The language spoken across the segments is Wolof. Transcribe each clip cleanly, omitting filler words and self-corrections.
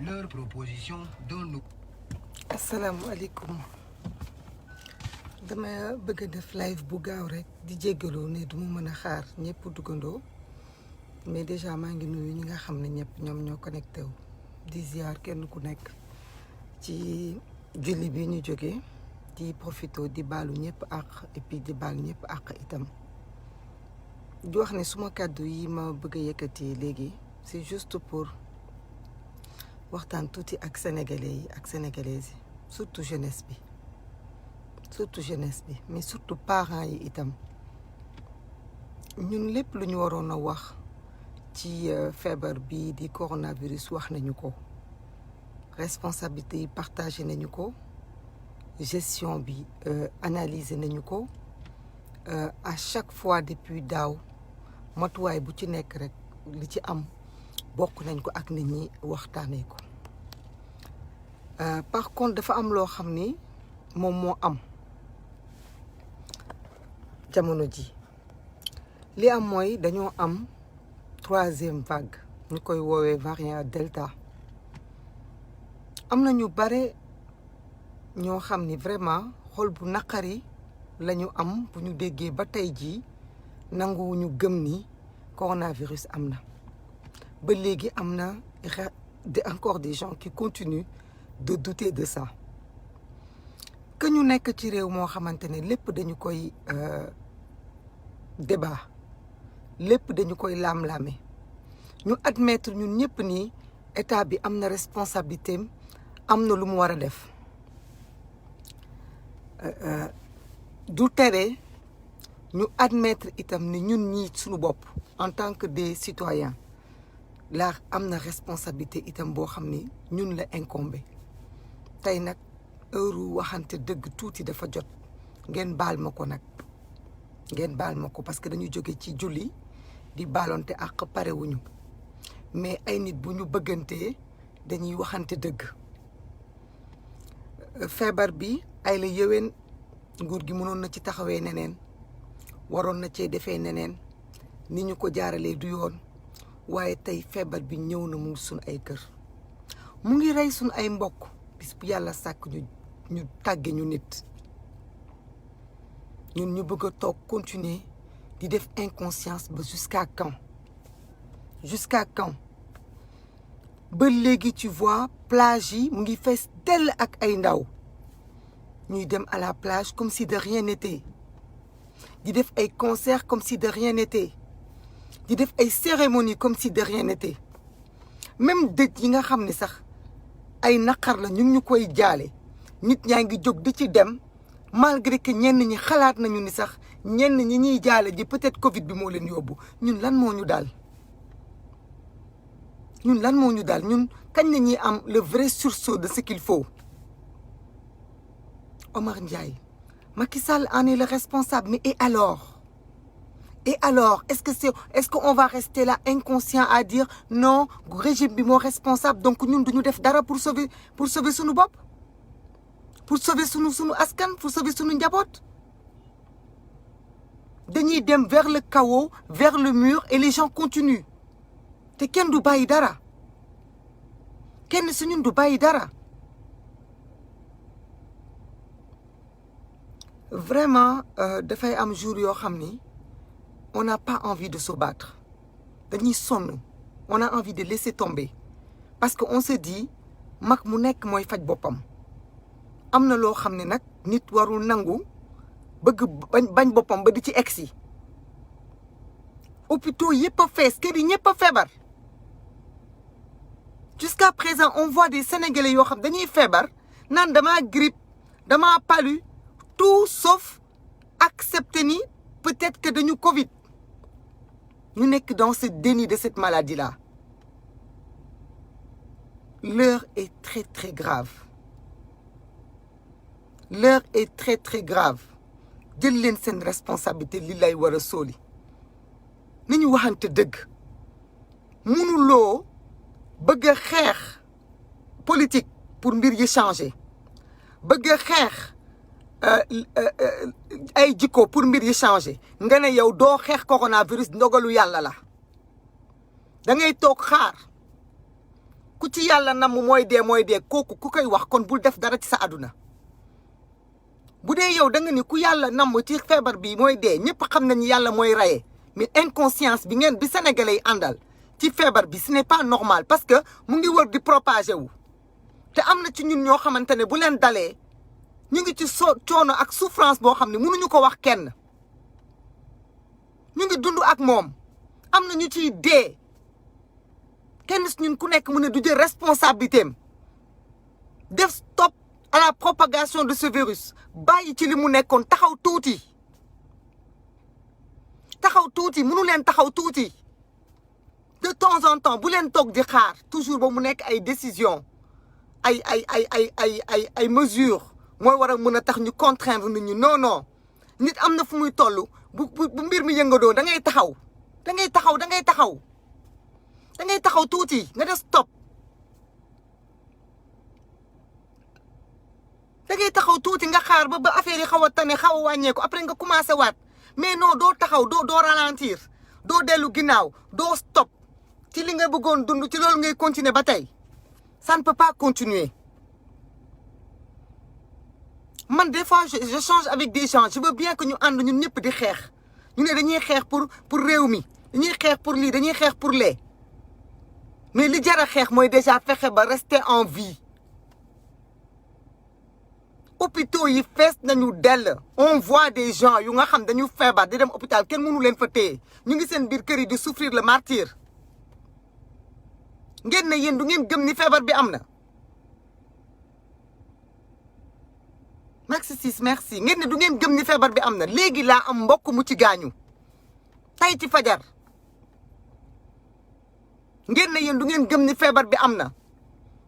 leur proposition d'un nouveau. asalaamaaleykum dama bëgg a def live bu gaaw rek di jéggaloo ne du ma mën a xaar ñëpp duggandoo mais déjà maa ngi nuyu ñi nga xam ne ñëpp ñoom ñoo connecté wu di ziar kenn ku nekk ci julli bi ñu jógee di profito di baalu ñëpp àq et puis di baal ñëpp àq itam di wax ne suma kàddu yi ma bëgg a yëkkati léegi c'est juste pour waxtaan tuuti ak sénégalais yi ak sénégalaises yi surtout jeunesse bi mais surtout parents yi itam ñun lépp lu ñu waroon a wax ci feebar bi di coronavirus wax nañu ko responsabilité yi partagé nañu ko gestion bi analyser nañu ko à chaque fois depuis daaw matuwaay bu ci nekk rek li ci am bokk nañ ko ak nit ñi waxtaanee ko par contre dafa am loo xam ni moom moo am jamono ji li am mooy dañoo am troisième vague ñu koy woowee variant delta am na ñu bare ñoo xam ni vraiment xol bu naqari la ñu am bu ñu déggee ba tey jii nanguwuñu gëm ni coronavirus am na ba léegi am na encore des gens qui continuent de douter de ça que ñu nekk ci réew moo xamante ne lépp dañu koy débat lépp dañu koy laam-laame ñu admettre ñun ñëpp ni état bi am na responsabilité am na lu mu war a def du tere ñu admettre itam ni ñun ñii suñu bopp en tant que des citoyens la am na responsabilité itam boo xam ni ñun la incombé tey nag heure waxante dëgg tuuti dafa jot ngeen baal ma ko nag ngeen baal ma ko parce que dañu jóge ci julli di baalonte ak parewuñu mais ay nit bu ñu bëggantee dañuy waxante dëgg feebar bi ay la yëween nguur gi mënoon na ci taxawee neneen waroon na cee defee neneen ni ñu ko jaaralee du yoon waaye tey feebar bi ñëw na mu ngi suñ ay kër mu ngi rey suñ ay mbokk bis bu yàlla sàkk ñu tàgge ñu nit ñun ñu bëgg a toog continuer di def inconscience ba jusqu'à quand ba léegi tu vois plage yi mu ngi fees dell ak ay ndaw ñuy dem à la plage comme si de rien n'était di def ay concert comme si de rien n'était di def ay cérémonie comme si de rien n'était même dëj yi nga xam ne sax ay naqar la ñu ngi ñu koy jaale nit ñaa ngi jóg di ci dem malgré que ñenn ñi xalaat nañu ni sax ñenn ñi ñuy jaale ji peut-être Covid bi moo leen yóbbu ñun lan moo ñu daal ñun kañ la ñuy am le vrai sursaut de ce qu'il faut Omar Ndiaye Macky Sall en est le responsable mais et alors est-ce qu'on va rester là inconscient à dire non régime bi moo responsable donc ñun duñu def dara pour sauver suñu bopp pour sauver suñu askan pour sauver suñu njaboot dañuy dem vers le chaos vers le mur et les gens continuent te kenn du bàyyi dara kenn si ñun du bàyyi dara vraiment dafay am jour yoo xam ni on n'a pas envie de se battre dañuy sonn on a envie de laisser tomber parce que on se dit mag mu nekk mooy faj boppam am na loo xam ne nag nit warul nangu bëgg bañ boppam ba di ci egsi hôpitaux yëpp a fees kër yi ñëpp a feebar jusqu'à présent on voit des Sénégalais yoo xam dañuy feebar naan damaa grippe damaa palu tout sauf accepter ni peut-être que dañu Covid ñu nekk dans ce déni de cette maladie-là l'heure est très très grave l'heure est très très grave jël leen seen responsabilité li lay war a sóoli ni ñu waxante dëgg mënuloo bëgg a xeex politique pour mbir yi changer bëgg a xeex ay jikko pour mbir yi changer nga ne yow doo xeex coronavirus ndogalu yàlla la da ngay toog xaar ku ci yàlla namm mooy dee kooku ku koy wax kon bul def dara ci sa àdduna bu dee yow da nga ni ku yàlla namm ci feebar bi mooy dee ñëpp xam nañu yàlla mooy raye mais inconscience bi ngeen bi sénégalais yi àndal ci feebar bi ce n'est pas normal parce que mu ngi wër di propager wu te am na ci ñun ñoo xamante ne bu leen dalee ñu ngi ci coono ak souffrance boo xam ne mënuñu ko wax kenn ñu ngi dund ak moom am na ñu ciy dee kenn si ñun ku nekk mu ne du jël responsabilité am def stop à la propagation de ce virus bàyyi ci li mu nekkoon taxaw tuuti mënu leen taxaw tuuti de temps en temps bu leen toog di xaar toujours ba mu nekk ay décision ay mesures mooy war a mën a tax ñu contraindre nit ñi non nit am na fu muy toll bu mbir mi yëngadoo da ngay taxaw tuuti nga def stop da ngay taxaw tuuti nga xaar ba affaire yi xaw a tane xaw a wàññeeku après nga commencé waat mais non doo taxaw doo ralentir doo dellu ginnaaw doo stop ci li nga bëggoon dund ci loolu ngay continuer ba tey ça ne peut pas continuer man des fois je change avec des gens je veux bien que ñu ànd ñun ñëpp di xeex ñu ne dañuy xeex pour réew mi dañuy xeex pour lii dañuy xeex pour lee mais li jar a xeex mooy déjà fexe ba rester en vie hôpitaux yi fees nañu dell on voit des gens yu nga xam dañu feebar di dem hôpital kenn mënu leen fa téye ñu ngi seen biir kër yi di souffrir le martyre ngeen ne yéen du ngeen gëm ni feebar bi am na merci ngeen ne du ngeen gëm ni feebar bi am na léegi laa am mbokk mu ci gaañu tey ci fajar ngeen ne yéen du ngeen gëm ni feebar bi am na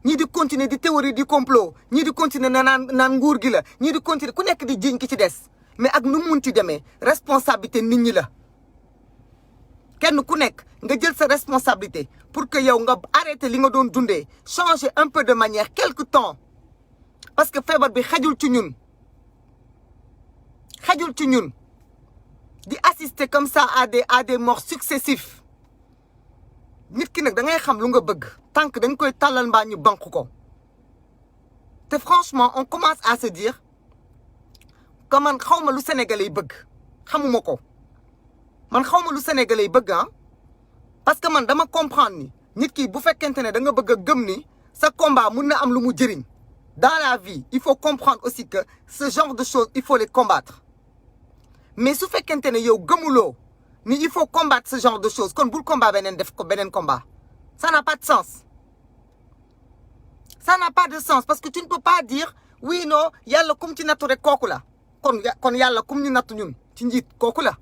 ñii di continuer di théorie di complot ñii di continuer naan nguur gi la ñii di continuer ku nekk di jiñ ki ci des mais ak nu mun ci demee responsabilité nit ñi la kenn ku nekk nga jël sa responsabilité pour que yow nga arrêter li nga doon dundee changer un peu de manière quelque temps parce que feebar bi xajul ci ñun di assister comme ça à des morts successifs nit ki nag da ngay xam lu nga bëgg tànk dañ koy tàllal mbaa ñu banque ko te franchement on commence à se dire que man xaw ma lu Sénégalais yi bëgg xamuma ko man xaw ma lu Sénégalais yi bëgg parce que man dama comprendre ni nit ki bu fekkente ne da nga bëgg a gëm ni sa combat mun na am lu mu jëriñ dans la vie il faut comprendre aussi que ce genre de choses il faut les combattre mais su fekkente ne yow gëmuloo ni il faut combattre ce genre de choses kon bul combat beneen combat ça n'a pas de sens parce que tu ne peux pas dire oui non yàlla kum ci nattu rek kooku la kon yàlla kum ñu nattu ñun ci njiit kooku la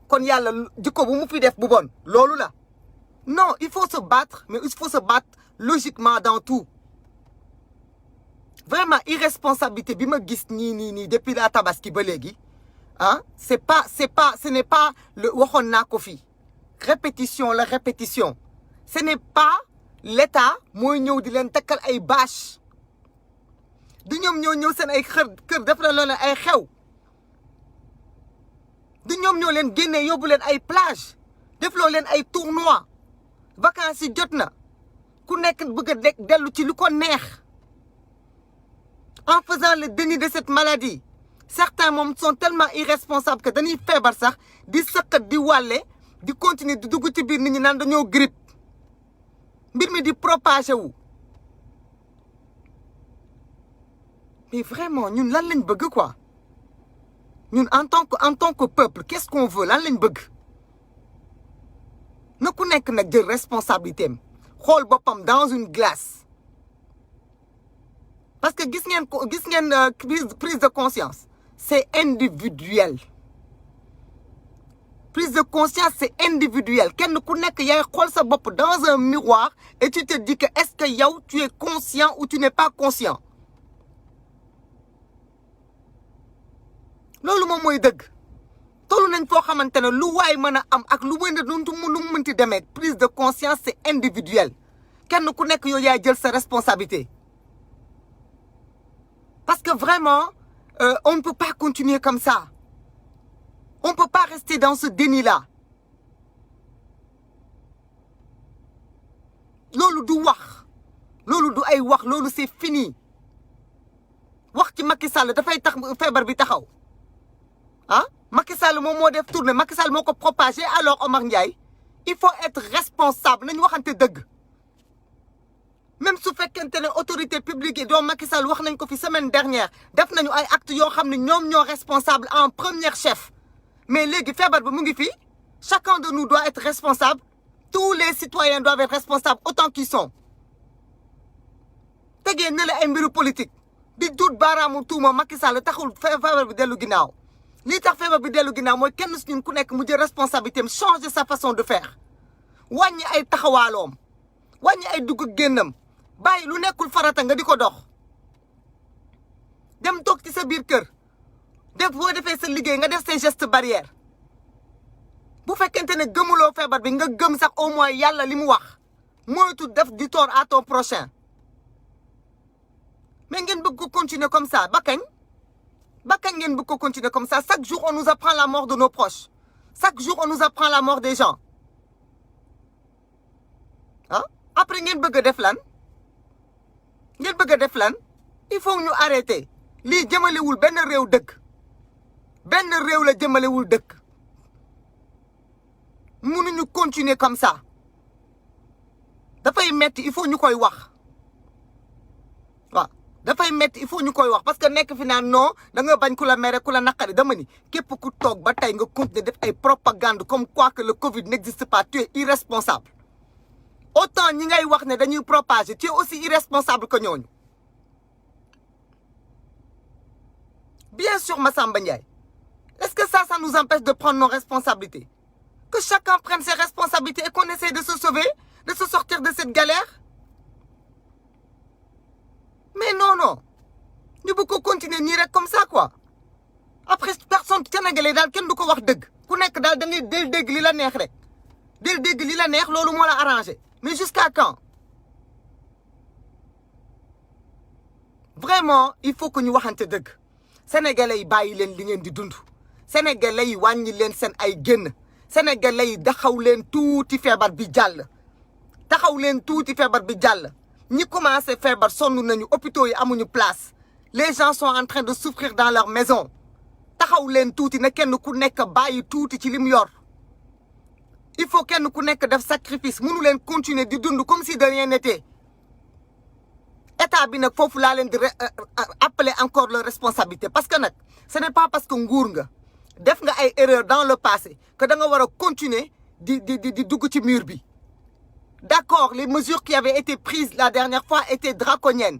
kon yàlla jikko bu mu fi def bu bon loolu la non il faut se battre mais il faut se battre logiquement dans tout vraiment irresponsabilité bi ma gis nii depuis la tabaski ba léegi ce n'est pas le waxoon naa ko fi répétition ce n'est pas l'État mooy ñëw di leen takkal ay bâche du ñoom ñoo ñëw seen ay kër def na loolu ay xew du ñoom ñoo leen génnee yóbbu leen ay plage def loo leen ay tournoi vacances yi jot na ku nekk bëgg a dellu ci lu ko neex en faisant le déni de cette maladie certains moom sont tellement irresponsables que dañuy feebar sax di sëqat di wàlle di continuer di dugg ci biir nit ñi naan dañoo grippe mbir mi di propagé wu mais vraiment ñun lan lañ bëgg quoi ñun en tant que peuple qu'est-ce qu'on veut lan lañ bëgg na ku nekk nag jël responsabilité am xool boppam dans une glace parce que gis ngeen prise de conscience c'est individuel prise de conscience c'est individuel kenn ku nekk yaay xool sa bopp dans un miroir et tu te dis que est-ce que yow tu es conscient ou tu n'es pas conscient loolu moom mooy dëgg tollu nañ foo xamante ne lu waay mën a am ak lu mu mënti demee prise de conscience c'est individuel kenn ku nekk yow yaay jël sa responsabilité parce que vraiment on ne peut pas continuer comme ça on ne peut pas rester dans ce déni-là loolu du wax ay wax loolu c'est fini wax ci Macky Sall dafay tax feebar bi taxaw ah Macky Sall moom moo def tournée Macky Sall moo ko propagé alors Omar Ndiaye il faut être responsable nañu waxante dëgg même su fekkente ne autorité publique yi doo Macky Sall wax nañ ko fi semaine dernière def nañu ay actes yoo xam ne ñoom ñoo responsable en premier chef mais léegi feebar bi mu ngi fi chacun de nous doit être responsable tous les citoyens doivent être responsables autant qu'ils sont tegee ne la ay mbiru politique di duut baaraamu tuuma Macky Sall taxul feebar bi dellu ginnaaw lii tax feebar bi dellu ginnaaw mooy kenn su ñun ku nekk mu jël responsabilité am changer sa façon de faire wàññi ay taxawaaloom wàññi ay dugg génnam bàyyi lu nekkul farata nga di ko dox dem toog ci sa biir kër def boo defee sa liggéey nga def say gestes barrières bu fekkente ne gëmuloo feebar bi nga gëm sax au moins yàlla li mu wax moytu def di tort à ton prochain mais ngeen bëgg ko continuer comme ça ba kañ ngeen bëgg ko continuer comme ça chaque jour on nous apprend la mort de nos proches chaque jour on nous apprend la mort des gens ah après ngeen bëgg a def lan il faut ñu arrêter lii jëmalewul benn réew dëkk benn réew la jëmalewul dëkk mënuñu continuer comme ça dafay metti il faut ñu koy wax waaw dafay metti il faut ñu koy wax parce que nekk fi naan non da nga bañ ku la mere ku la naqari dama ni képp ku toog ba tey nga continuer def ay propagande comme quoi que le Covid n'existe pas tu es irresponsable autant ñi ngay wax ne dañuy propager tu es aussi irresponsable que ñooñu bien sûr Massamba Ndiaye est-ce que ça nous empêche de prendre nos responsabilités que chacun prenne ses responsabilités et qu'on essaie de se sauver de se sortir de cette galère mais non ñu bëgg ko continuer nii rek comme ça quoi après personne sénégalais daal kenn du ko wax dëgg ku nekk daal da ngay del dégg li la neex rek del dégg li la neex loolu moo la arrangé mais jusqu'à quand vraiment il faut que ñu waxante dëgg sénégalais yi bàyyi leen li ngeen di dund sénégalais yi wàññi leen seen ay génn sénégalais yi taxaw leen tuuti feebar bi jàll ñi commencé feebar sonn nañu hôpitaux yi amuñu place les gens sont en train de souffrir dans leur maison taxaw leen tuuti na kenn ku nekk bàyyi tuuti ci li mu yor il faut kenn ku nekk def sacrifice mënu leen continuer di dund comme si de rien n'était état bi nag foofu laa leen di appeler encore leur responsabilité parce que nag ce n'est pas parce que nguur nga def nga ay erreurs dans le passé que da nga war a continuer di dugg ci mur bi d'accord les mesures qui avaient été prises la dernière fois étaient draconiennes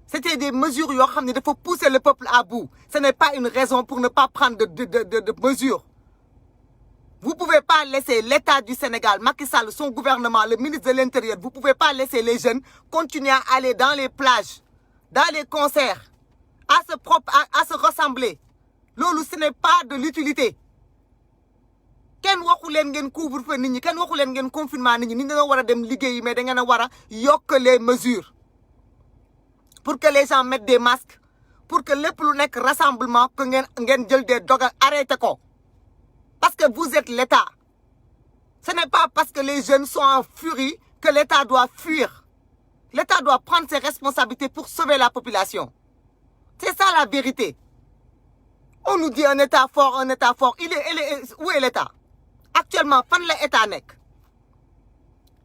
c'était des mesures yoo xam ne dafa pousser le peuple à bout ce n'est pas une raison pour ne pas prendre de mesures vous pouvez pas laisser l'État du Sénégal Macky Sall son gouvernement le ministre de l'Intérieur vous pouvez pas laisser les jeunes continuer à aller dans les plages dans les concerts à se rassembler loolu ce n'est pas de l'utilité kenn waxu leen ngeen couvre-feu nit ñi kenn waxu leen ngeen confinement nit ñi dañoo war a dem liggéeyi mais da ngeen a war a yokk les mesures pour que les gens mettent des masques pour que lépp lu nekk rassemblement que ngeen jël des dogal arrêté ko parce que vous êtes l'État ce n'est pas parce que les jeunes sont en furie que l'État doit fuir l'État doit prendre ses responsabilités pour sauver la population c'est ça la vérité on nous dit un État fort où est l'État actuellement fan la État nekk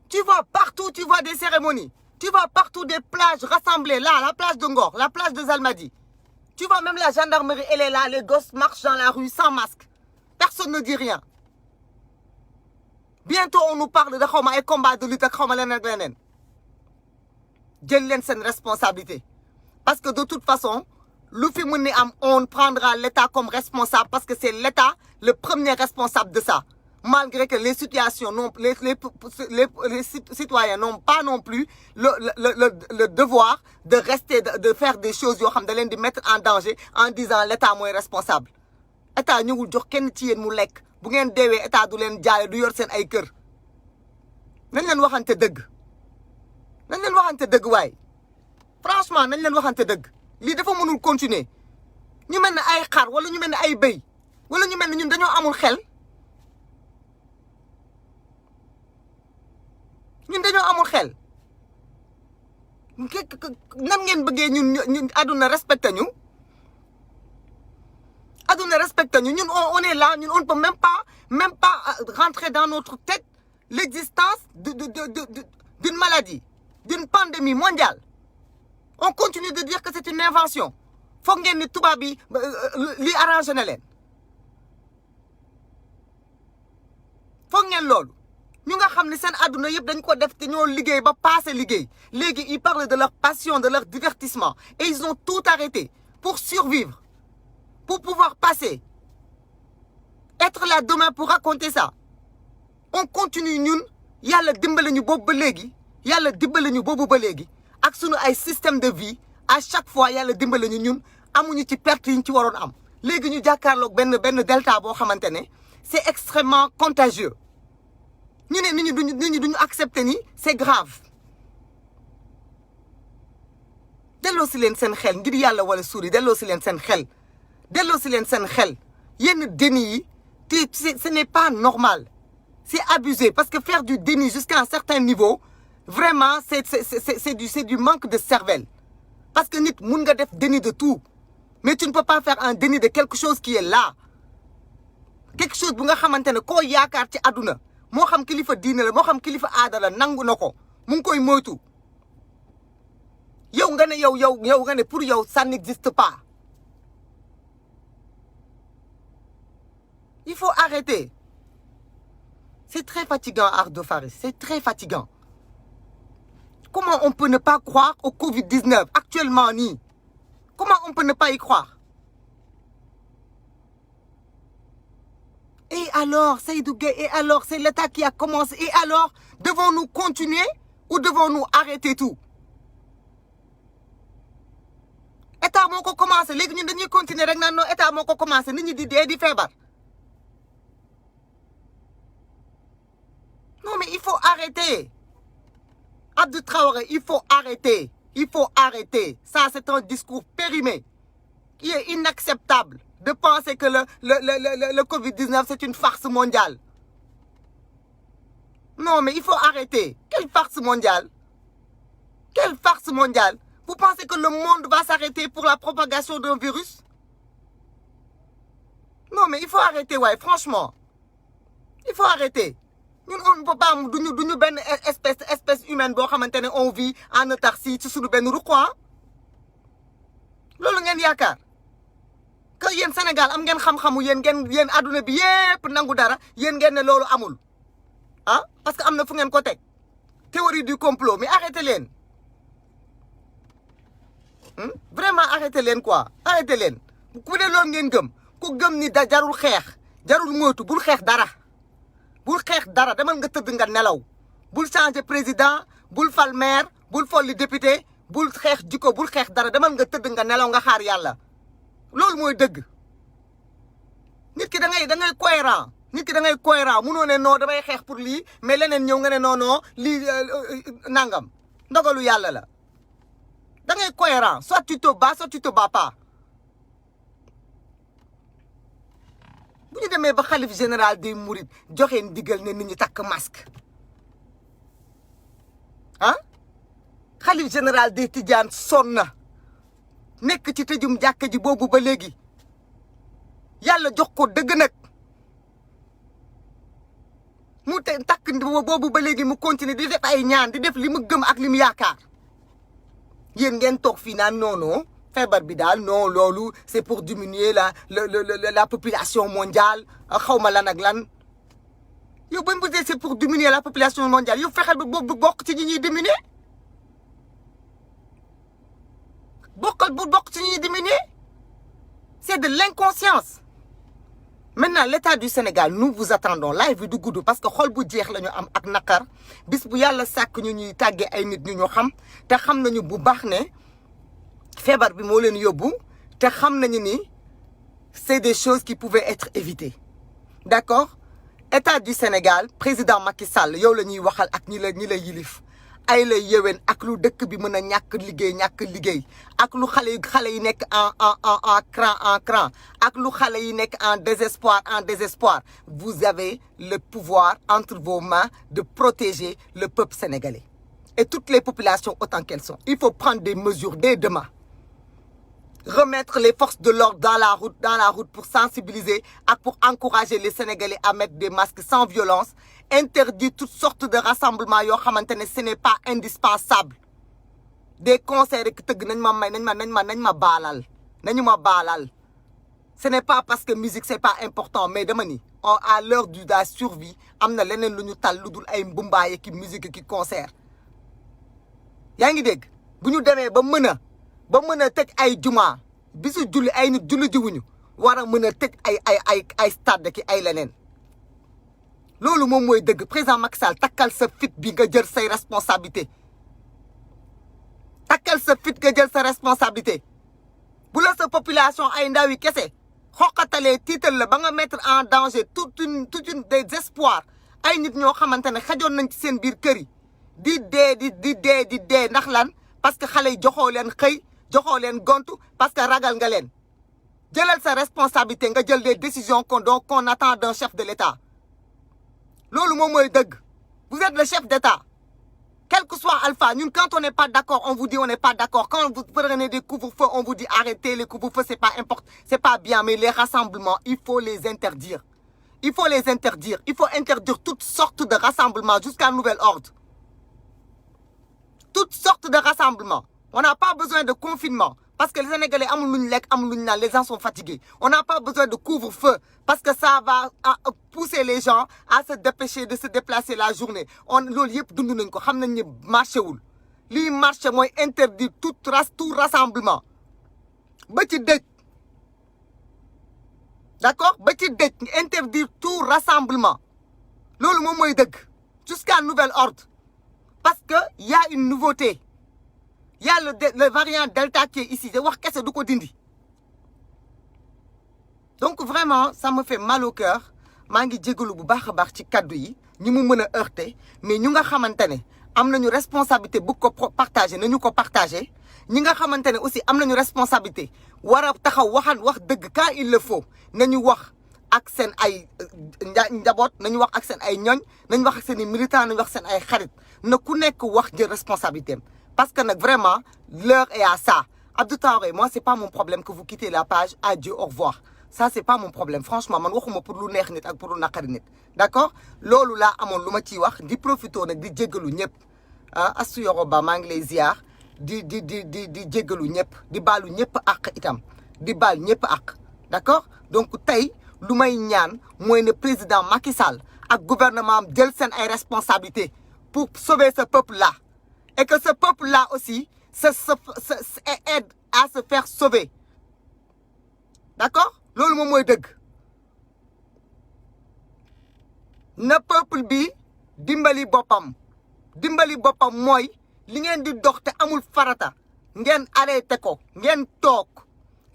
tu vois partout tu vois des cérémonies tu vois partout des plages rassemblées là la plage de Ngor la plage de Zalmadi tu vois même la gendarmerie elle est là les gosses marchent dans la rue sans masque personne ne dit rien bientôt on nous parle de xawma ay combat de lutte ak xawma leneen ak leneen jël leen seen responsabilité parce que de toute façon lu fi mën ni am on prendra l'État comme responsable parce que c'est l'État le premier responsable de ça malgré que les situations les citoyens n'ont pas non plus le devoir de rester de faire des choses yoo xam da leen di mettre en danger en disant l'État mooy responsable État ñëwul jox kenn ci yéen mu lekk bu ngeen deewee État du leen jaale du yor seen ay kër nañ leen waxante dëgg waay franchement nañ leen waxante dëgg lii dafa mënul continuer ñu mel ne ay xar wala ñu mel ne ay bëy wala ñu mel ne ñun dañoo amul xel nan ngeen bëggee ñun àdduna respecté ñu àdduna respecté ñu ñun on est là ñun on ne peut même pas rentrer dans notre tête l'existence d'une maladie d'une pandémie mondiale on continue de dire que c'est une invention foog ngeen ni tubaab bi li arrangé na leen foog ngeen loolu ñu nga xam ne seen àdduna yëpp dañ ko def te ñoo liggéey ba passé liggéey léegi ils parlent de leur passion de leur divertissement et ils ont tout arrêté pour survivre pour pouvoir passer être là demain pour raconter ça on continue ñun yàlla dimbale ñu boobu ba léegi yàlla dimbale ñu boobu ba léegi ak sunu ay système de vie à chaque fois yàlla dimbale ñu ñun amuñu ci perte yi ñu ci waroon am léegi ñu jàkkaarloog benn delta boo xamante ne c'est extrêmement contagieux ñu ne nit ñi duñu accepter ni c'est grave delloo si leen seen xel ngir yàlla wala suuri delloo si leen seen xel delloo si leen seen xel yenn déni yi ce n'est pas normal c'est abusé parce que faire du déni jusqu'à un certain niveau vraiment c'est du manque de cervelle parce que nit mun nga def déni de tout mais tu ne peux pas faire un déni de quelque chose qui est là quelque chose bu nga xamante ne koo yaakaar ci àdduna moo xam kilifa diine la moo xam kilifa aada la nangu na ko mu ngi koy moytu yow nga ne yow nga ne pour yow ça n'existe pas il faut arrêter c'est très fatigant Ardo Faris c'est très fatigant comment on peut ne pas croire au Covid-19 actuellement nii comment on peut ne pas y croire et alors Seydou Gueye et alors c'est l'État qui a commencé et alors devons-nous continuer ou devons-nous arrêter tout État moo ko commencé léegi ñun dañuy continuer rek naan non État moo ko commencé nit ñi di dee di feebar non mais il faut arrêter Abdou Traoré il faut arrêter ça c'est un discours périmé qui est inacceptable de penser que le Covid-19 c'est une farce mondiale non mais il faut arrêter quelle farce mondiale vous pensez que le monde va s'arrêter pour la propagation d'un virus non mais il faut arrêter waaye franchement il faut arrêter ñun on ne peut pas duñu benn espèce humaine boo xamante ne on vit en autarcie ci suñu benn ruqoin loolu ngeen yaakaar que yéen Sénégal am ngeen xam-xamu yéen adduna bi yépp nangu dara yéen ngeen ne loolu amul ah parce que am na fu ngeen ko teg théorie du complot mais arrêtez leen vraiment arrêtez leen quoi arrêtez leen ku dee loolu ngeen gëm ku gëm ni da jarul xeex jarul moytu bul xeex dara demal nga tëdd nga nelaw bul changer président bul fal maire bul folli député bul xeex jikko bul xeex dara demal nga tëdd nga nelaw nga xaar yàlla loolu mooy dëgg nit ki da ngay cohérent nit ki da ngay cohérent munoo ne non damay xeex pour lii mais leneen ñëw nga ne non lii nangam ndogalu yàlla la da ngay cohérent soit tu te bats pas bu ñu demee ba xalif général des Mourides joxe ndigal ne nit ñi takk masque ah xalif général des Tidianes sonn na nekk ci tëjum jàkka ji boobu ba léegi yàlla jox ko dëgg nag mu takk boobu ba léegi mu continuer di def ay ñaan di def li mu gëm ak li mu yaakaar yéen ngeen toog fii naan non feebar bi daal non loolu c'est pour diminuer la population mondiale xawma lan ak lan yow bañ bu dee c'est pour diminuer la population mondiale yow fexeel ba boobu bokk ci ñi ñuy diminuer bokk ci ñi ñuy diminuer c'est de l'inconscience maintenant l'État du Sénégal nous vous attendons live bi du gudd parce que xol bu jeex la ñu am ak naqar bis bu yàlla sàkk ñu ñuy tàggee ay nit ñu xam te xam nañu bu baax ne feebar bi moo leen yóbbu te xam nañu ni c'est des choses qui pouvaient être évitées d'accord État du Sénégal président Macky Sall yow la ñuy waxal ak ñi la yilif ay la yéwén ak lu dëkk bi mën a ñàkk liggéey ak lu xale yi nekk en cran ak lu xale yi nekk en désespoir vous avez le pouvoir entre vos mains de protéger le peuple sénégalais et toutes les populations autant qu'elles sont. Il faut prendre des mesures dès demain. Remettre les forces de l'ordre dans la route pour sensibiliser et pour encourager les Sénégalais à mettre des masques sans violence. Interdire toutes sortes de rassemblements, ce n'est pas indispensable. Des concerts qui te balal. Ce n'est pas parce que musique c'est pas important, mais dama ni à l'heure de la survie, amna leneen luñu tal ludul ay mbumbaay ki musique ki concert. Yaa ngi dégg bu ñu demee ba mën a tëj ay juma bisu julli ay nit julli jiwuñu war a mën a tëj ay stade ki ay leneen. Loolu moom mooy dëgg. Président Macky Sall takkal sa fit bi nga jël say responsabilité. Takkal sa fit nga jël sa responsabilité. Bu la sa population ay ndaw yi kese xoqatalee tiital la ba nga mettre en danger toute une des espoirs ay nit ñoo xamante ne xajoon nañ ci seen biir kër yi di dee ndax lan parce que xale yi joxoo leen xëy joxoo leen gontu parce que ragal nga leen. Jëlal sa responsabilité nga jël des décisions qu'on attend d'un chef de l'État. Loolu moom mooy dëgg. Vous êtes le chef d'État. Quel que soit Alpha, nous, quand on n'est pas d'accord, on vous dit on n'est pas d'accord. Quand vous prenez des couvre-feux, on vous dit arrêtez les couvre-feux, c'est pas important, c'est pas bien. Mais les rassemblements, il faut les interdire. Il faut les interdire. Il faut interdire toutes sortes de rassemblements jusqu'à nouvel ordre. Toutes sortes de rassemblements. On n'a pas besoin de confinement. Parce que les Sénégalais, les gens sont fatigués. On n'a pas besoin de couvre-feu. Parce que ça va pousser les gens à se dépêcher de se déplacer la journée. Loolu yëpp dund nañ ko xam nañ ne marché wul. Lii marché mooy interdire tout rassemblement. Ba ci dëj. D'accord? Ba ci dëj interdire tout rassemblement. Loolu moom mooy dëgg. Jusqu'à nouvel ordre. Parce que y a une nouveauté. Il y a le variant Delta qui est ici. Je vois qu'est-ce que dindi. Donc vraiment, ça me fait mal au cœur. Mangi djegulu bu baax a baax ci kaddu yi ñi mu mën a heurter mais ñu nga xamante ne am nañu responsabilité bu ko partager nañu ko partager ñi nga xamante ne aussi am nañu responsabilité war a taxaw wax dëgg quand il le faut nañu wax ak seen ay njaboot nañu wax ak seen ay ñoñ nañu wax ak seen i militants nañu wax seen ay xarit na ku nekk wax jël responsabilité am parce que nag vraiment l'heure est à ça. Abdou Traoré, moi c'est pas mon problème que vous quittez la page. Adieu, au revoir. Ça c'est pas mon problème franchement man waxuma pour lu neex nit ak pour lu naqari nit d'accord loolu laa amoon lu ma ciy wax di profito nag di jéggalu ñëpp ah Astou Yoroba maa ngi lay ziar di jéggalu ñëpp di baalu ñëpp ak itam di baal ñëpp ak d'accord donc tey lu may ñaan mooy ne président Macky Sall ak gouvernement am jël seen ay responsabilités pour sauver ce peuple là et que ce peuple là aussi aide à se faire sauver d'accord loolu moom mooy dëgg na peuple bi dimbali boppam mooy li ngeen di dox te amul farata ngeen arrêté ko ngeen toog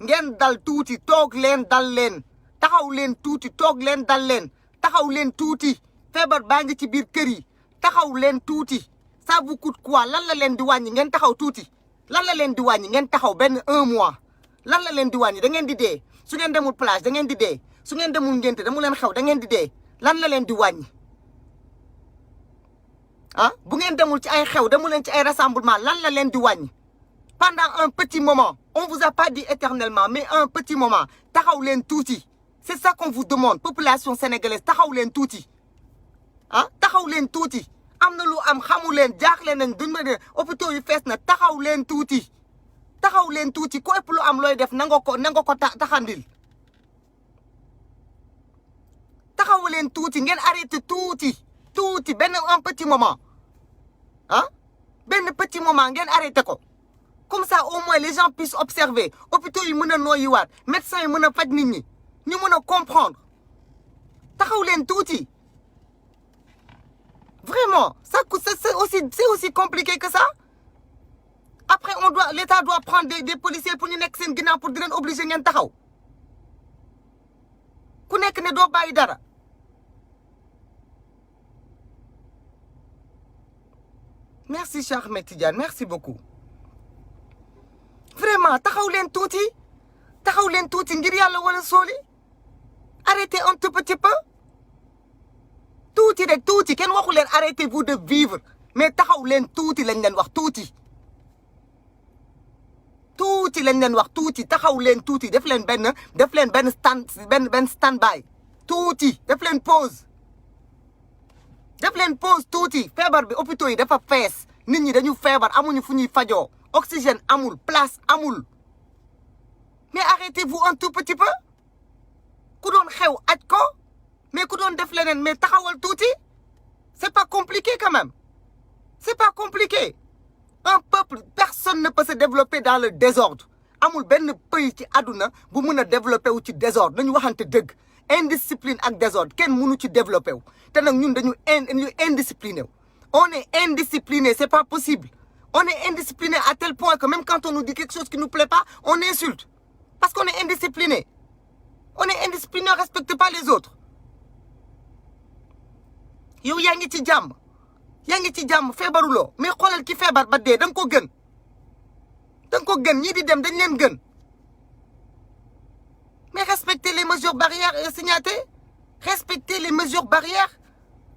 ngeen dal tuuti toog leen dal leen taxaw leen tuuti toog leen dal leen taxaw leen tuuti feebar baa ngi ci biir kër yi taxaw leen tuuti ça vous coûte quoi lan la leen di wàññi ngeen taxaw tuuti lan la leen di wàññi ngeen taxaw benn 1 mois lan la leen di wàññi da ngeen di dee su ngeen demul plage da ngeen di dee su ngeen demul ngénte damu leen xew da ngeen di dee lan la leen di wàññi ah bu ngeen demul ci ay xew demu leen ci ay rassemblement lan la leen di wàññi pendant un petit moment on vous a pas dit éternellement mais un petit moment taxaw leen tuuti c'est ça qu'on vous demande population sénégalaise taxaw leen tuuti ah taxaw leen tuuti am na lu am xamu leen jaaxle nañ duñ ma de hôpitaux yi fees na taxaw leen tuuti ko ëpp lu am looy def nanga ko taxandil taxaw leen tuuti ngeen arrêté tuuti benn un petit moment ah benn petit moment ngeen arrêté ko comme ça au moins les gens puissent observer hôpitaux yi mën a nooyiwaat médecins yi mën a faj nit ñi ñu mën a comprendre taxaw leen tuuti vraiment ça c'est aussi compliqué que ça. Après, l'État doit prendre des policiers pour ñu nekk seen ginnaaw pour di leen obliger ngeen taxaw ku nekk ne doo bàyyi dara merci Cheikh Ahmed Tidiane merci beaucoup vraiment taxaw leen tuuti ngir yàlla wala sooli arrêtez un tout petit peu tuuti rek tuuti kenn waxu leen arrêtez-vous de vivre mais taxaw leen tuuti lañ leen wax tuuti lañ leen wax tuuti taxaw leen tuuti def leen benn stand by tuuti def leen pause tuuti feebar bi hôpitaux yi dafa fees nit ñi dañu feebar amuñu fu ñuy fajoo oxygène amul place amul mais arrêtez-vous un tout petit peu ku doon xew aj ko mais ku doon def leneen mais taxawal tuuti c'est pas compliqué quand même c'est pas compliqué un peuple personne ne peut se développer dans le désordre amul benn pays ci àdduna bu mën a développer wu ci désordre dañu waxante dëgg indiscipline ak désordre kenn mënu ci développer wu te nag ñun dañu indiscipliné wu on est indiscipliné c'est pas possible on est indiscipliné à tel point que même quand on nous dit quelque chose qui nous plaît pas on insulte parce qu'on est indiscipliné on ne respecte pas les autres yow yaa ngi ci jàmm feebaruloo mais xoolal ki feebar ba dee da nga ko gën ñii di dem dañ leen gën mais respectez les mesures barrières signatées respectez les mesures barrières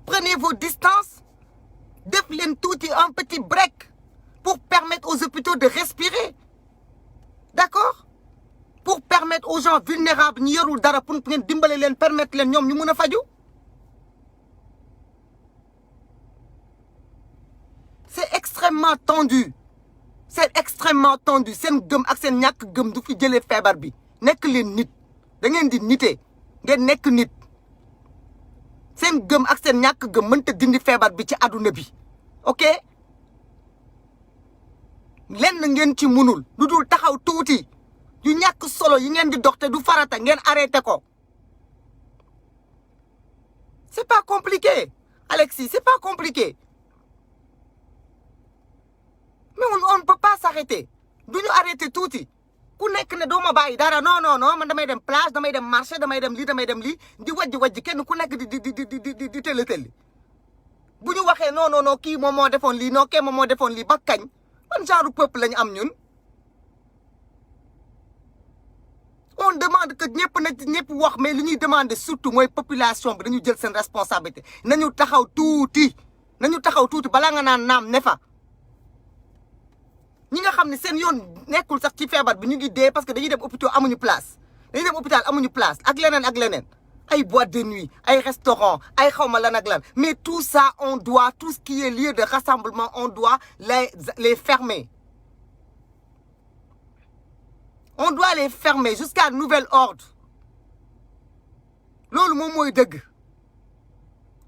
prenez vos distances def leen tuuti un petit break pour permettre aux hôpitaux de respirer d'accord pour permettre aux gens vulnérables ñi yorul dara pour ngeen dimbale leen permettre leen ñoom ñu mun a faju c'est extrêmement tendu seen gëm ak seen ñàkk gëm du fi jëlee feebar bi nekk leen nit da ngeen di nite ngeen nekk nit seen gëm ak seen ñàkk gëm mënta dindi feebar bi ci àdduna bi ok lenn ngeen ci munul lu dul taxaw tuuti yu ñàkk solo yi ngeen di dox te du farata ngeen arrêté ko c'est pas compliqué Alexis c'est pas compliqué mais on ne peut pas s'arrêter duñu arrêté tuuti ku nekk ne doo ma bàyyi dara non man damay dem plage damay dem marché damay dem lii di wajji kenn ku nekk di tëli bu ñu waxee non kii moom moo defoon lii non kii moom moo defoon lii ba kañ ban genre peuple lañu am ñun on demande que ñëpp wax mais li ñuy demander surtout mooy population bi dañu jël seen responsabilité nañu taxaw tuuti balaa nga naan naam ne fa ñi nga xam ne seen yoon nekkul sax ci feebar bi ñu ngi dee parce que dañuy dem hôpital amuñu place ak leneen ay boîte de nuit ay restaurant ay xawma lan ak lan mais tout ça on doit tout ce qui est lieu de rassemblement on doit les fermer jusqu'à nouvel ordre loolu moom mooy dëgg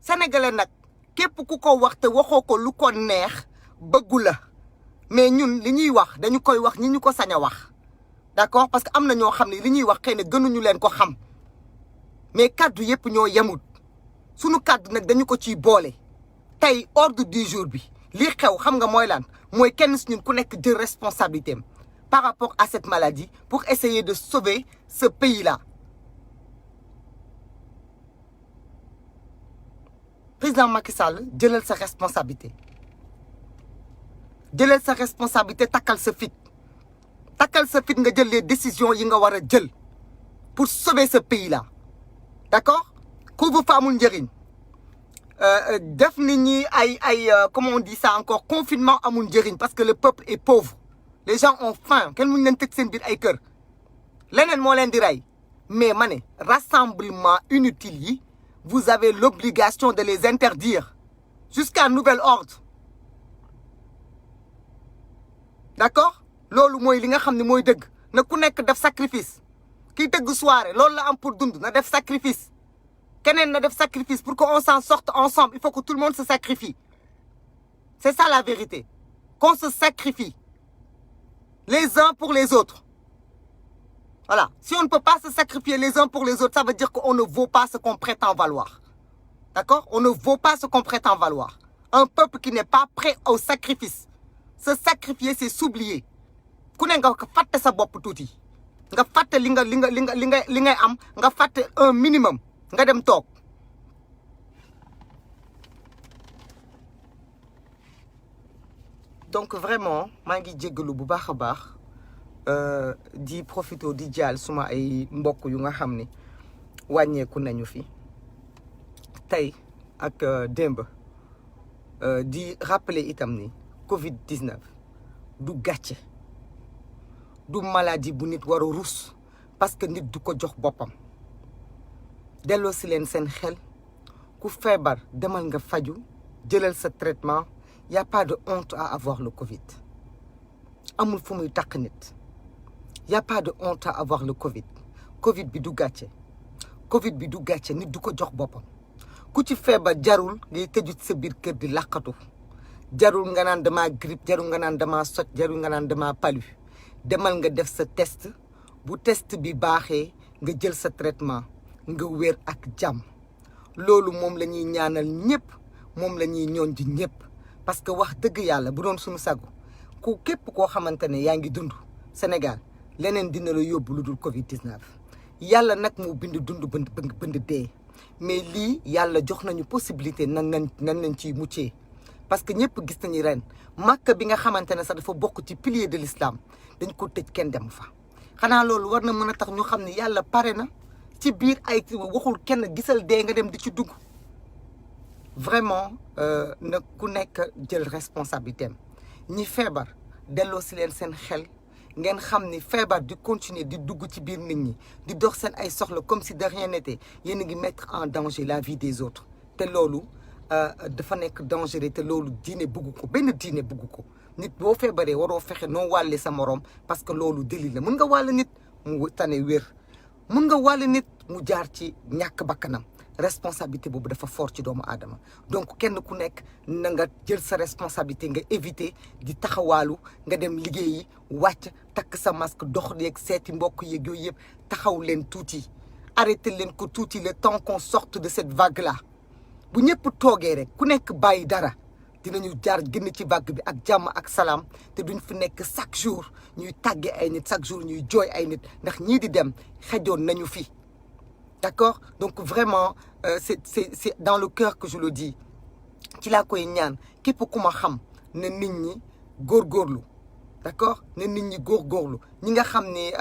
sénégalais nag képp ku ko wax te waxoo ko lu ko neex bëggu la mais ñun li ñuy wax dañu koy wax ñi ñu ko sañ a wax d'accord parce que am na ñoo xam ne li ñuy wax xëy na gënuñu leen ko xam mais kaddu yëpp ñoo yemut sunu kaddu nag dañu ko ciy boole tey ordre du jour bi li xew xam nga mooy lan mooy kenn si ñun ku nekk jël responsabilité am par rapport à cette maladie pour essayer de sauver ce pays-là. Président Macky Sall jëlal sa responsabilité takkal sa fit nga jël les décisions yi nga war a jël pour sauver ce pays-là d'accord couvre-feu amul njëriñ def nit ñi comment on dit ça encore confinement amul njëriñ parce que le peuple est pauvre les gens ont faim kenn muñu leen tëj seen biir ay kër leneen moo leen di rey mais ma ne rassemblement inutile yi vous avez l'obligation de les interdire jusqu'à nouvel ordre d'accord loolu mooy li nga xam ne mooy dëgg na ku nekk def sacrifice kiy tëgg soirée loolu la am pour dund na def sacrifice keneen na def sacrifice pour qu'on s'en sorte ensemble il faut que tout le monde se sacrifie c'est ça la vérité qu'on se sacrifie les uns pour les autres voilà si on ne peut pas se sacrifier les uns pour les autres ça veut dire qu'on ne vaut pas ce qu'on prétend valoir d'accord on ne vaut pas ce qu'on prétend valoir un peuple qui n'est pas prêt au sacrifice se sacrifier c'est s'oublier ku ne nga fàtte sa bopp tuuti nga fàtte li ngay am nga fàtte un minimum nga dem toog donc vraiment maa ngi jéggalu bu baax a baax di profito di jaal suma ay mbokk yu nga xam ne wàññeeku nañu fi tey ak démb di rappeler itam ni Covid 19 du gàcce du maladie bu nit war a rus parce que nit du ko jox boppam delloo si leen seen xel ku feebar demal nga faju jëlal sa traitement y a pas de honte à avoir le Covid amul fu muy takk nit y a pas de honte à avoir le Covid Covid bi du gàcce Covid bi du gàcce nit du ko jox boppam ku ci feebar jarul ngay tëju sa biir kër di laqatu jarul nga naan dama grippe jarul nga naan dama soj jarul nga naan dama palu demal nga def sa test bu test bi baaxee nga jël sa traitement nga wér ak jàmm loolu moom la ñuy ñaanal ñëpp moom la ñuy ñoon ji ñëpp parce que wax dëgg yàlla bu doon suñu sago ku képp koo xamante ne yaa ngi dund Sénégal leneen dina la yóbbu lu dul Covid 19 yàlla nag moo bind dund bënd dee mais lii yàlla jox nañu possibilité nan lañ ciy muccee parce que ñëpp gis nañu ren Makka bi nga xamante ne sax dafa bokk ci pilier de l'islam dañ ko tëj kenn dem fa xanaa loolu war na mën a tax ñu xam ne yàlla pare na ci biir ay waxul kenn gisal dee nga dem di ci dugg vraiment na ku nekk jël responsabilité am ñi feebar delloo si leen seen xel ngeen xam ni feebar di continuer di dugg ci biir nit ñi di dox seen ay soxla comme si de rien n'était yéen a ngi mettre en danger la vie des autres te loolu dafa nekk dangereux te loolu diine bugg ko benn diine bugg ko nit boo feebaree waroo fexe noo wàlle sa morom parce que loolu délit la mun nga wàll nit mu tane wér mun nga wàll nit mu jaar ci ñàkk bakkanam responsabilité boobu dafa fort ci doomu aadama donc kenn ku nekk na nga jël sa responsabilité nga éviter di taxawaalu nga dem liggéeyi wàcc takk sa masque dox yeeg seeti mbokk yeeg yooyu yëpp taxaw leen tuuti arrêté leen ko tuuti le temps qu'on sorte de cette vague là bu ñëpp toogee rek ku nekk bàyyi dara dinañu jaar génn ci vague bi ak jàmm ak salaam te duñ fi nekk chaque jour ñuy tàggee ay nit chaque jour ñuy jooy ay nit ndax ñii di dem xejoon nañu fi. D'accord? Donc vraiment, c'est dans le cœur que je le dis. ci laa koy ñaan képp ku ma xam ne nit ñi góorgóorlu d'accord ne nit ñi góorgóorlu ñi nga xam ne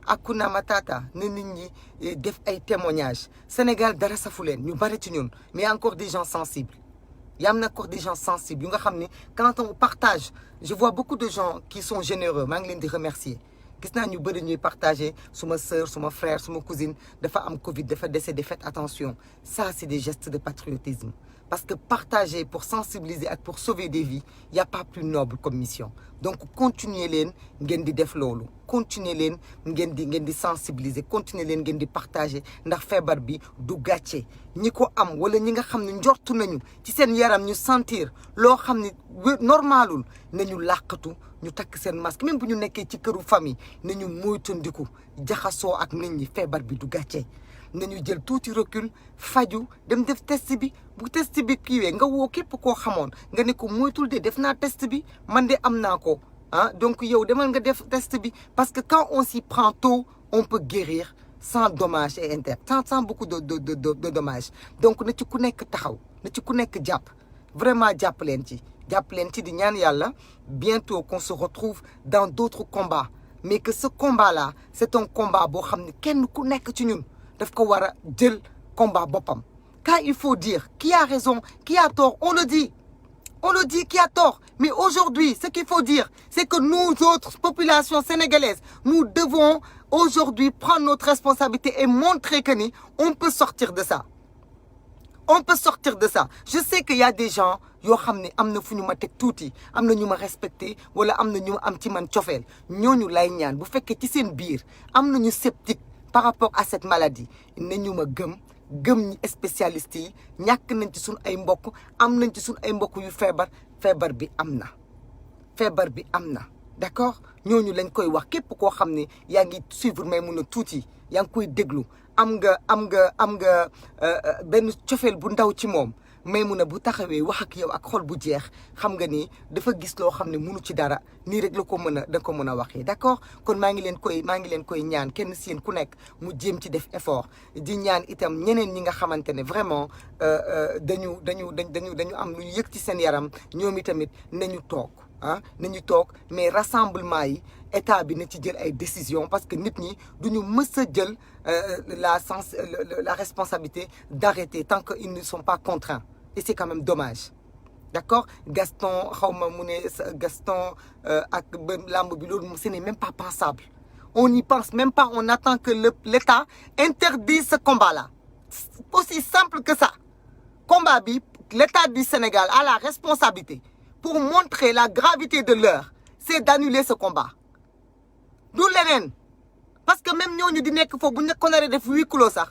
Hakuna Matata ne nit ñi def ay témoignages Sénégal dara safu leen ñu bari ci ñun mais y a encore des gens sensibles y a encore des gens sensibles yu nga xam ne quand on partage je vois beaucoup de gens qui sont généreux maa ngi leen di remercier gis naa ñu bëri ñuy partager suma sœur suma frère suma cousine dafa am Covid dafa décédé faites attention ça c'est des gestes de patriotisme parce que partager pour sensibiliser ak pour sauver des vies y a pas plus noble comme mission donc continuer leen ngeen di def loolu continuer leen ngeen di sensibiliser continuer leen ngeen di partager ndax feebar bi du gàcce ñi ko am wala ñi nga xam ne njortu nañu ci seen yaram ñu sentir loo xam ne normalul nañu làqatu ñu takk seen masque même bu ñu nekkee ci këru famille nañu moytandiku jaxasoo ak nit ñi feebar bi du gàcce nañu jël tuuti recul faju dem def test bi bu test bi kiiwee nga woo képp koo xamoon nga ne ko moytul de def naa test bi man de am naa ko donc yow demal nga def test bi parce que quand on s'y prend tôt on peut guérir sans dommage et intérêt sans beaucoup de dommages donc na ci ku nekk taxaw na ci ku nekk jàpp vraiment jàpp leen ci di ñaan yàlla bientôt qu'on se retrouve dans d'autres combats mais que ce combat là c'est un combat boo xam ne kenn ku nekk ci ñun daf ko war a jël combat boppam quand il faut dire qui a raison qui a tort on le dit qui a tort mais aujourd'hui ce qu'il faut dire c'est que nous autres populations sénégalaises nous devons aujourd'hui prendre notre responsabilité et montrer que ni on peut sortir de ça je sais qu'il y a des gens yoo xam ne am na fu ñu ma teg tuuti am na ñu ma respecté wala am na ñu am ci man cofeel ñooñu lay ñaan bu fekkee ci seen biir am nañu sceptique par rapport à cette maladie nañu ma gëm ñi spécialistes yi ñàkk nañ ci suñ ay mbokk am nañ ci suñ ay mbokk yu feebar bi am na d'accord ñooñu lañ koy wax képp koo xam ne yaa ngi suivre Maimouna tuuti yaa ngi koy déglu am nga benn cofeel bu ndaw ci moom Maimouna bu taxawee wax ak yow ak xol bu jeex xam nga ni dafa gis loo xam ne mënu ci dara nii rek da ko mën a waxee d'accord kon maa ngi leen koy ñaan kenn si yéen ku nekk mu jéem ci def effort di ñaan itam ñeneen ñi nga xamante ne vraiment dañu am lu ñu yëg ci seen yaram ñoom itamit nañu toog mais rassemblement yi état bi na ci jël ay décisions parce que nit ñi duñu mës a jël la responsabilité d'arrêter tant qu'ils ne sont pas contraints et c'est quand même dommage d'accord Gaston xawma mu ne Gaston ak lamb bi loolu ce n'est même pas pensable on n'y pense même pas on attend que l'État interdise ce combat-là aussi simple que ça combat bi l'État du Sénégal a la responsabilité pour montrer la gravité de l'heure c'est d'annuler ce combat du leneen parce que même ñooñu di nekk foofu bu ñu ko naree def huis clos sax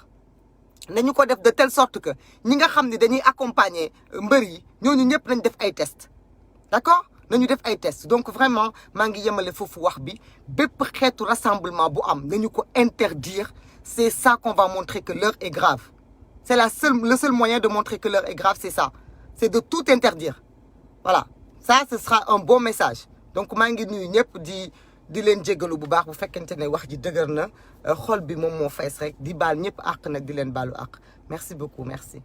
nañu ko def de telle sorte que ñi nga xam ne dañuy accompagner mbër yi ñooñu ñëpp nañ def ay tests d'accord nañu def ay tests donc vraiment maa ngi yemale foofu wax bi bépp xeetu rassemblement bu am nañu ko interdire c'est ça qu'on va montrer que l'heure est grave c'est le seul moyen de montrer que l'heure est grave c'est ça c'est de tout interdire voilà ça ce sera un bon message donc maa ngi nuyu ñëpp di leen jégalu bu baax bu fekkente ne wax ji dëgër na xol bi moom moo fees rek di baal ñëpp àq nag di leen baalu àq merci beaucoup merci